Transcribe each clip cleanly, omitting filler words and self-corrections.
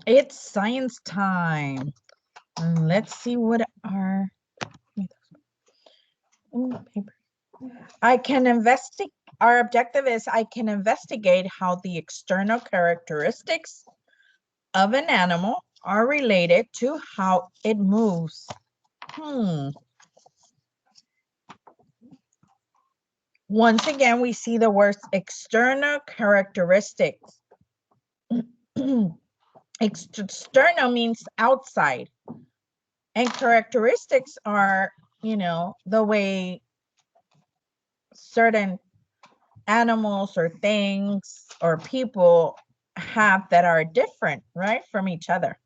It's science time. Let's see what our paper. Our objective is I can investigate how the external characteristics of an animal are related to how it moves. Once again, we see the words external characteristics. External means outside, and characteristics are, the way certain animals or things or people have that are different, right, from each other.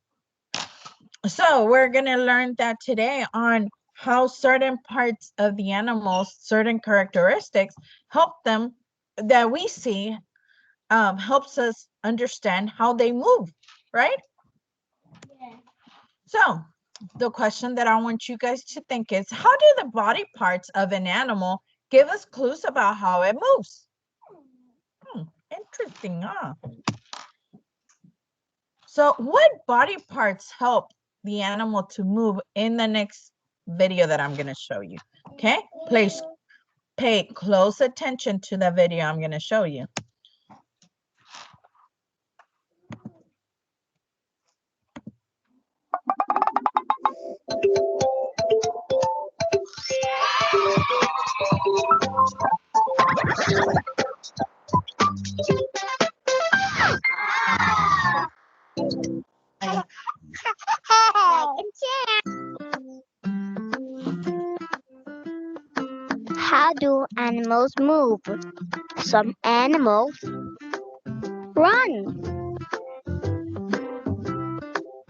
So we're going to learn that today on how certain parts of the animals, certain characteristics help them that we see, helps us understand how they move, right? Yeah. So the question that I want you guys to think is, how do the body parts of an animal give us clues about how it moves? Interesting, huh? So what body parts help the animal to move in the next video that I'm going to show you? Okay, please pay close attention to the video I'm going to show you. How do animals move? Some animals run.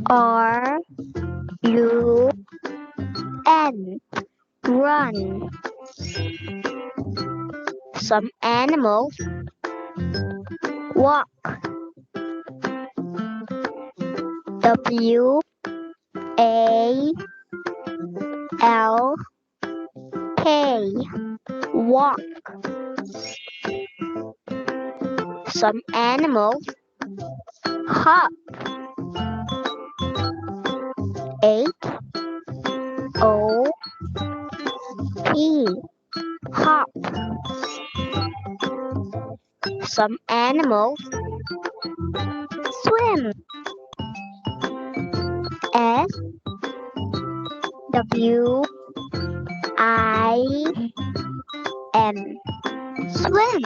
R-U-N. Run. Some animals walk. W-A-L-K. Walk. Some animals hop. H-O-P. Hop. Some animals swim. S-W-I-M. Swim.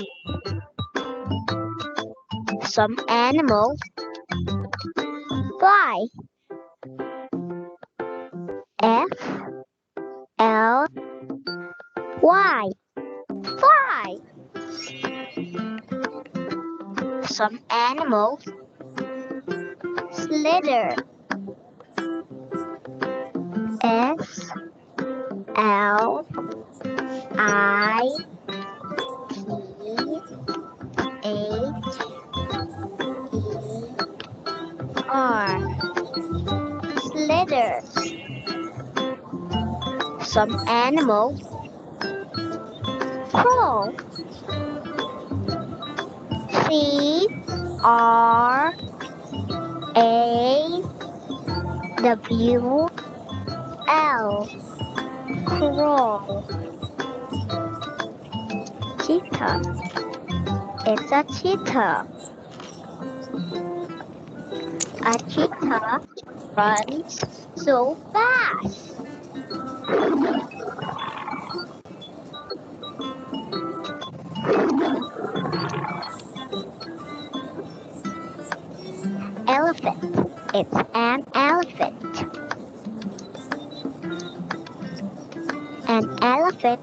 Some animals fly. F-L-Y. Fly. Some animals slither. S-L-I-T-H-E-R. Slither. Some animals crawl. C-R-A-W-L. Crawl. Cheetah. It's a cheetah. A cheetah runs so fast. Elephant. It's an elephant. An elephant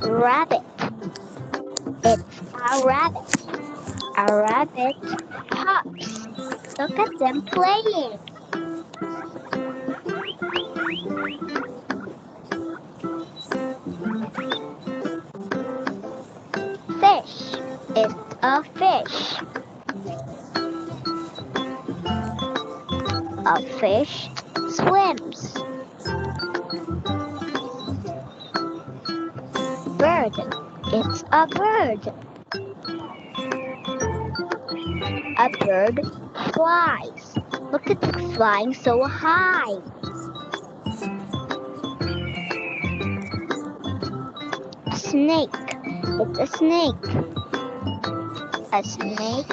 rabbit. It's a rabbit. A rabbit hops. Look at them playing. Fish. It's a fish. A fish swims. bird. It's a bird. A bird flies. Look at it flying so high. Snake. It's a snake. A snake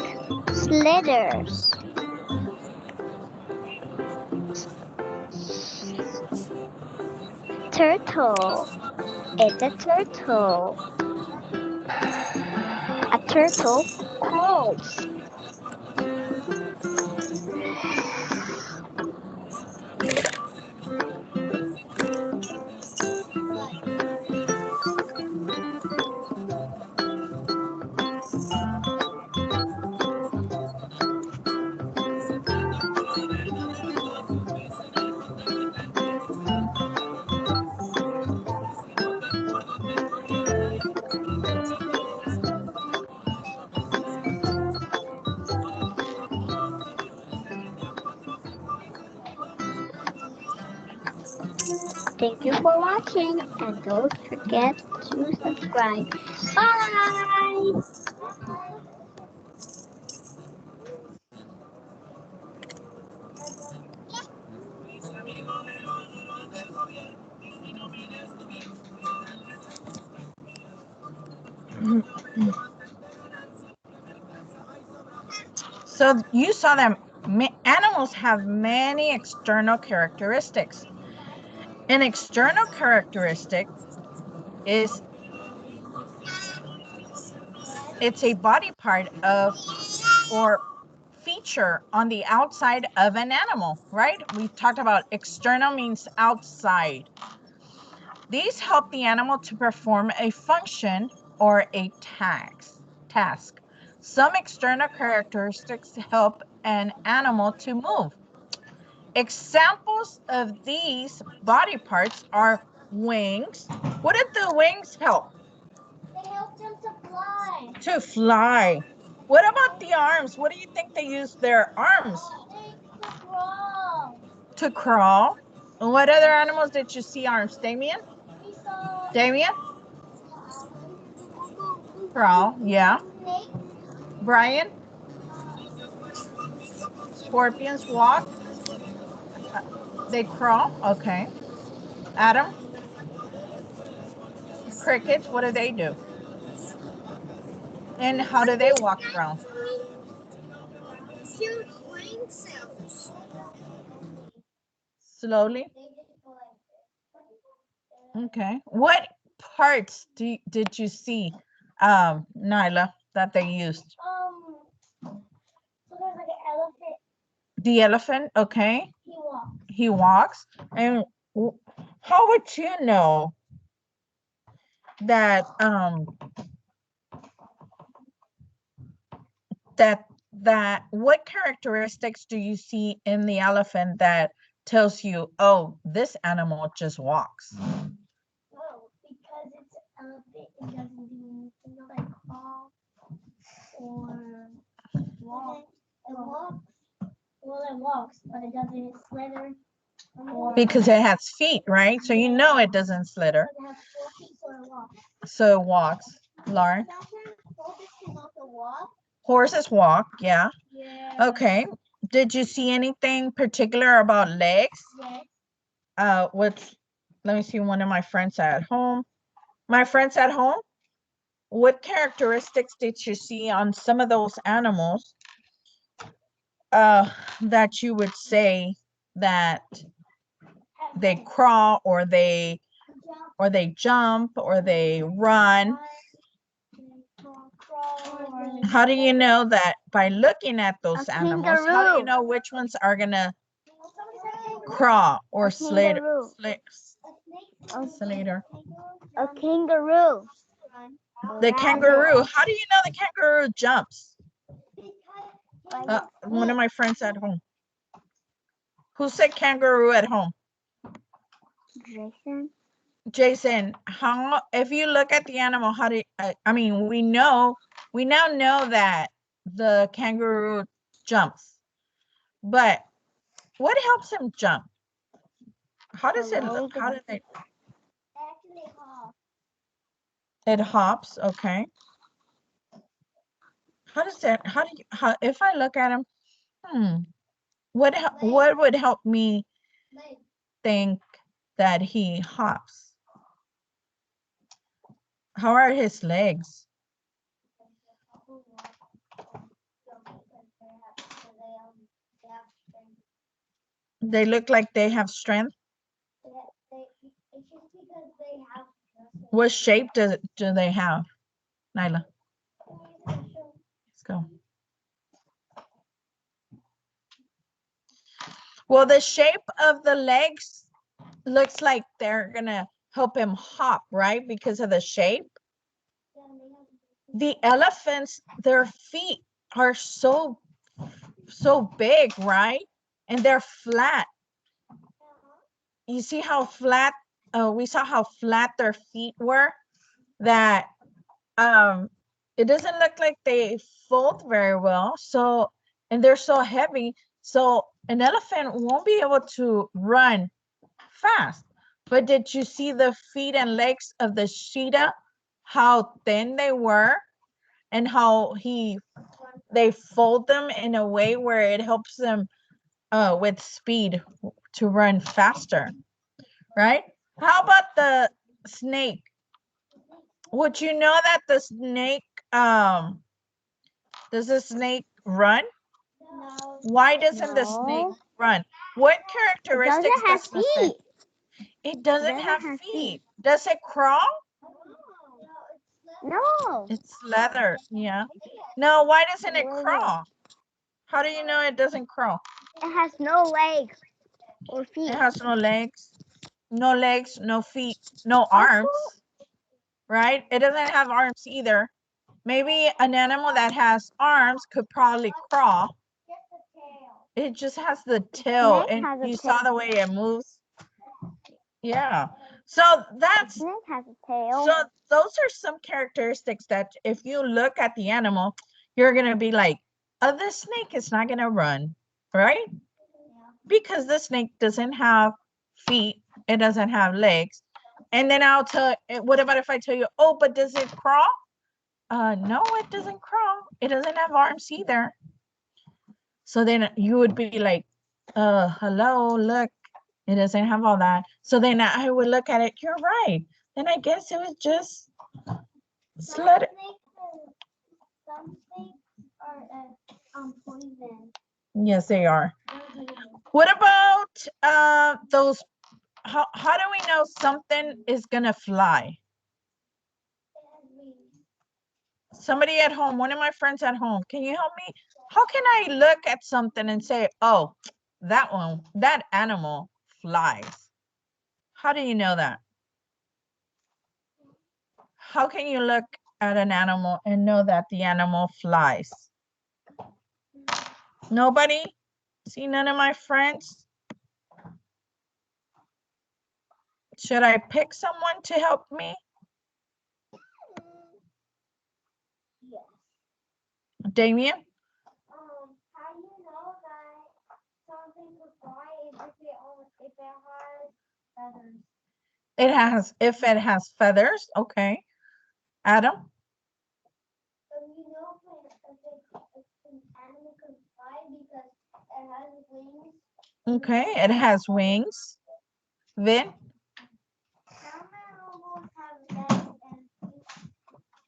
slithers. Turtle. It's a turtle. A turtle crawls. Thank you for watching and don't forget to subscribe. Bye! So you saw that animals have many external characteristics. An external characteristic is it's a body part of or feature on the outside of an animal, right? We talked about external means outside. These help the animal to perform a function or a task. Some external characteristics help an animal to move. Examples of these body parts are wings. What did the wings help? They help them to fly. To fly. What about the arms? What do you think they use their arms? They crawl. To crawl. And what other animals did you see arms? Damien? We saw Damien? Crawl, yeah. snake. Brian? Scorpions walk. They crawl, okay. Adam? Crickets, what do they do? And how do they walk around? Slowly. Okay. What parts did you see, Nyla, that they used? So there's like an elephant. The elephant, okay. He walks. He walks. And how would you know that that what characteristics do you see in the elephant that tells you, oh, this animal just walks? Oh, because it's an elephant, it doesn't do anything like crawl or walk. It walks. Well, it walks, but it doesn't slither. Because it has feet, right? So you know it doesn't slither. It has 4 feet, so it walks. So it walks. Lauren? Horses can also walk. Horses walk, yeah. Yeah. Okay. Did you see anything particular about legs? Yes. Let me see one of my friends at home. My friends at home, what characteristics did you see on some of those animals that you would say that they crawl or they jump or they run? How do you know that by looking at those animals? How do you know which ones are gonna crawl or slither? Slater. A kangaroo. The kangaroo. How do you know the kangaroo jumps? One of my friends at home. Who said kangaroo at home? Jason. Jason, how, if you look at the animal, how do I mean, we now know that the kangaroo jumps, but what helps him jump? How does it look? How do they? Actually, hop. It hops, okay. How does that, if I look at him, what would help me think that he hops? How are his legs? They look like they have strength. It's just because they have. What shape do they have, Nyla? Let's go. Well, the shape of the legs looks like they're gonna help him hop, right? Because of the shape. The elephants, their feet are so big, right? And they're flat. You see how flat, we saw how flat their feet were, that it doesn't look like they fold very well. So, and they're so heavy. So an elephant won't be able to run fast. But did you see the feet and legs of the cheetah? How thin they were, and how they fold them in a way where it helps them with speed to run faster, right? How about the snake? Would you know that the snake, does the snake run? No. Why doesn't the snake No. run? What It characteristics doesn't have does the snake? feet. It doesn't have feet. Does it crawl? No. It's leather, yeah. No, why doesn't it Leather. crawl? How do you know it doesn't crawl? It has no legs or feet. It has no legs, no feet, no arms, right? It doesn't have arms either. Maybe an animal that has arms could probably crawl. It just has the tail, Snake and has a you tail. saw the way it moves. Yeah. So that's, Snake has a tail. so those are some characteristics that if you look at the animal, you're gonna be like, oh, this snake is not gonna run, right? Because the snake doesn't have feet, it doesn't have legs. And then I'll tell, what about if I tell you, oh, but does it crawl? No, it doesn't crawl. It doesn't have arms either. So then you would be like, hello, look, it doesn't have all that. So then I would look at it, you're right. Then I guess it was just slut. Some snakes are poison. Yes, they are. What about those, how do we know something is gonna fly? Somebody at home, one of my friends at home, can you help me? How can I look at something and say, oh, that one, that animal flies? How do you know that? How can you look at an animal and know that the animal flies? Nobody? See, none of my friends? Should I pick someone to help me? Yes. Damien? How do you know that something could fly if it has feathers? It has, if it has feathers, okay. Adam? So you know if an animal can fly because it has wings. Okay, it has wings. Vin? Some animals have legs and feet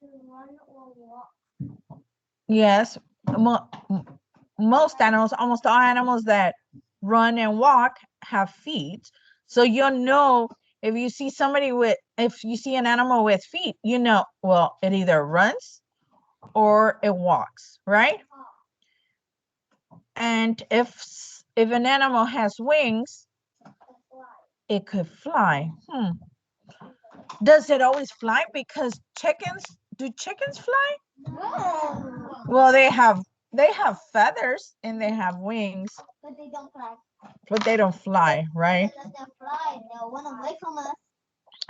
to run or walk. Yes, most animals, almost all animals that run and walk have feet. So you'll know if you see somebody with, if you see an animal with feet, you know, well, it either runs or it walks, right? And if an animal has wings, it could fly. Does it always fly? Because chickens, do chickens fly? No. Well, they have feathers and they have wings, But they don't fly. but they don't fly, right? Because they fly, they'll run away from us.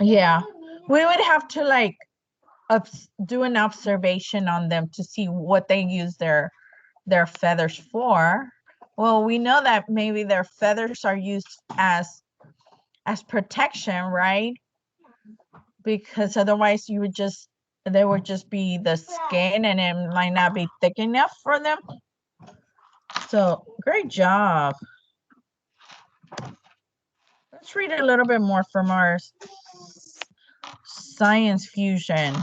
Yeah, we would have to like do an observation on them to see what they use their feathers for. Well, we know that maybe their feathers are used as protection, right? Because otherwise you would just They would just be the skin and it might not be thick enough for them. So great job. Let's read a little bit more from our science fusion.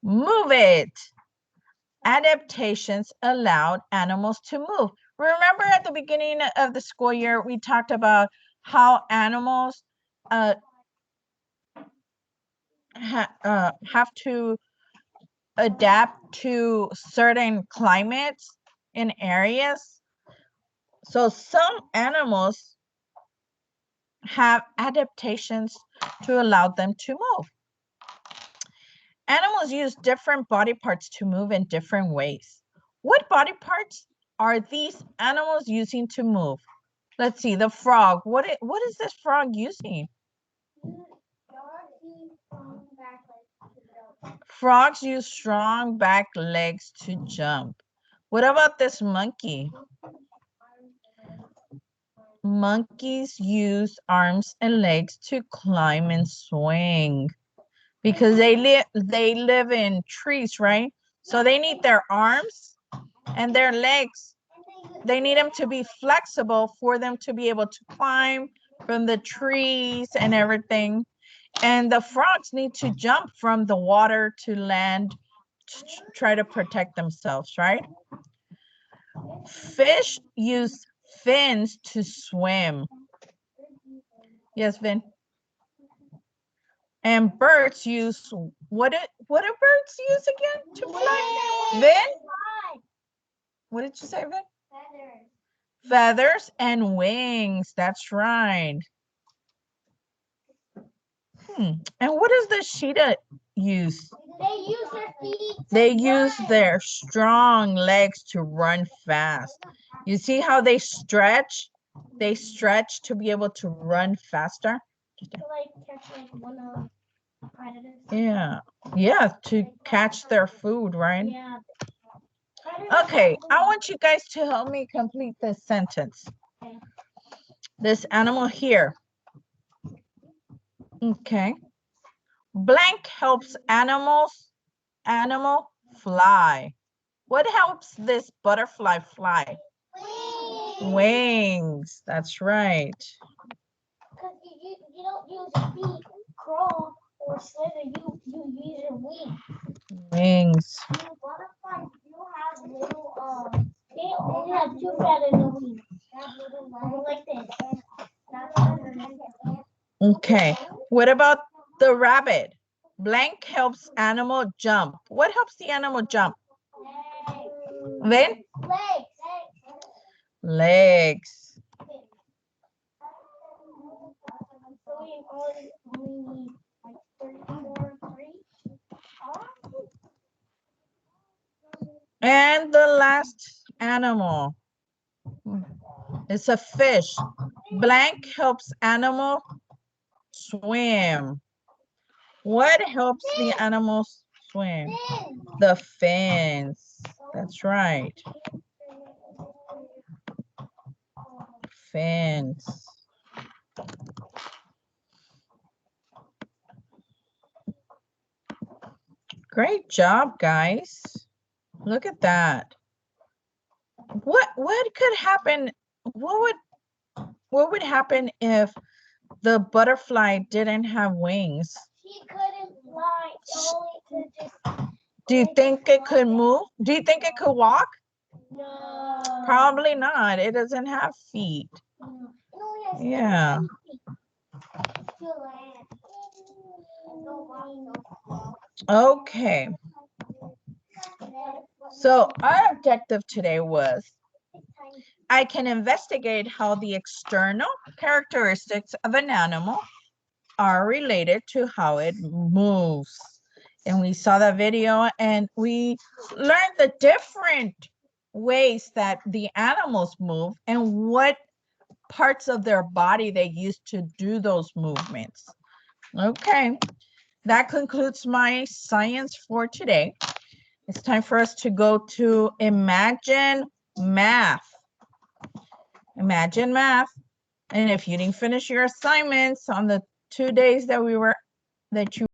Move it. Adaptations allowed animals to move. Remember at the beginning of the school year, we talked about how animals have to adapt to certain climates in areas. So some animals have adaptations to allow them to move. Animals use different body parts to move in different ways. What body parts are these animals using to move? Let's see, the frog. What is this frog using? Frogs use strong back legs to jump. What about this monkey? Monkeys use arms and legs to climb and swing because they live in trees, right? So they need their arms and their legs. They need them to be flexible for them to be able to climb from the trees and everything. And the frogs need to jump from the water to land to try to protect themselves, right? Fish use fins to swim. Yes, Vin. And birds use, what do birds use again to fly? Vin? What did you say, Vin? Feathers and wings, that's right. And what does the cheetah use? They use their feet. They use their strong legs to run fast. You see how they stretch? They stretch to be able to run faster. To like catch like one of predators. Yeah, to catch their food, right? Yeah. Okay, I want you guys to help me complete this sentence. Okay. This animal here. Okay. Blank helps animal fly. What helps this butterfly fly? Wings. That's right. Because you don't use your feet, crawl, or slither. You use your wings. Wings. Butterflies do have little they only have two feathers and wings. Like this. Okay. What about the rabbit? Blank helps animal jump. What helps the animal jump? Then? Legs. So we only need like 34, 3. And the last animal. It's a fish. Blank helps animal swim. What helps the animals swim? The fins. That's right. Fins. Great job, guys. Look at that. What could happen? What would happen if the butterfly didn't have wings? He couldn't fly, only to just. Do you think it could move? Do you think it could walk? No. Probably not. It doesn't have feet. Yeah. Okay. So our objective today was, I can investigate how the external characteristics of an animal are related to how it moves. And we saw that video and we learned the different ways that the animals move and what parts of their body they use to do those movements. Okay, that concludes my science for today. It's time for us to go to Imagine Math. Imagine Math. And if you didn't finish your assignments on the 2 days that you